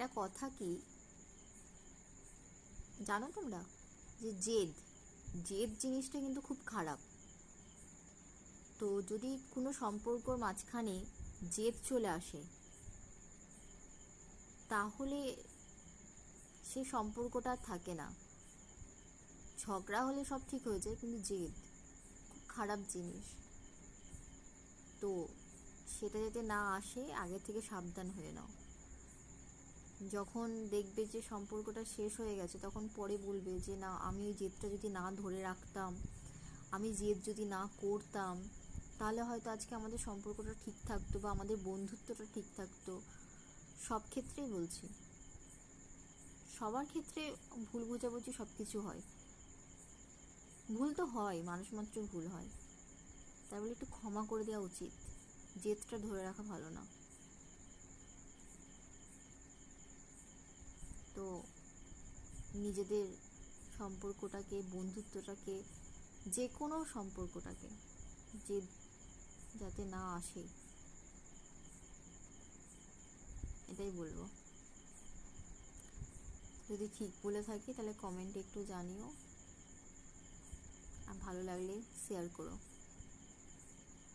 একটা কথা কি জানো তোমরা, যে জেদ জেদ জিনিসটা কিন্তু খুব খারাপ। তো যদি কোনো সম্পর্কর মাঝখানে জেদ চলে আসে, তাহলে সেই সম্পর্কটা আর থাকে না। ঝগড়া হলে সব ঠিক হয়ে যায়, কিন্তু জেদ খুব খারাপ জিনিস। তো সেটা যাতে না আসে, আগে থেকে সাবধান হয়ে নাও। যখন দেখবে যে সম্পর্কটা শেষ হয়ে গেছে, তখন পরে বলবে যে না, আমি ওই জেদটা যদি না ধরে রাখতাম, আমি জেদ যদি না করতাম, তাহলে হয়তো আজকে আমাদের সম্পর্কটা ঠিক থাকতো বা আমাদের বন্ধুত্বটা ঠিক থাকতো। সব ক্ষেত্রেই বলছি, সবার ক্ষেত্রে ভুল বোঝাবুঝি সব কিছু হয়, ভুল তো হয়, মানুষ মাত্র ভুল হয়। তাই বলে একটু ক্ষমা করে দেওয়া উচিত, জেদটা ধরে রাখা ভালো না। তো নিজেদের সম্পর্কটাকে, বন্ধুত্বটাকে, যে কোনো সম্পর্কটাকে জেদ যাতে না আসে, এটাই বলবো। যদি ঠিক বলে থাকি তাহলে কমেন্টে একটু জানিও, আর ভালো লাগলে শেয়ার করো।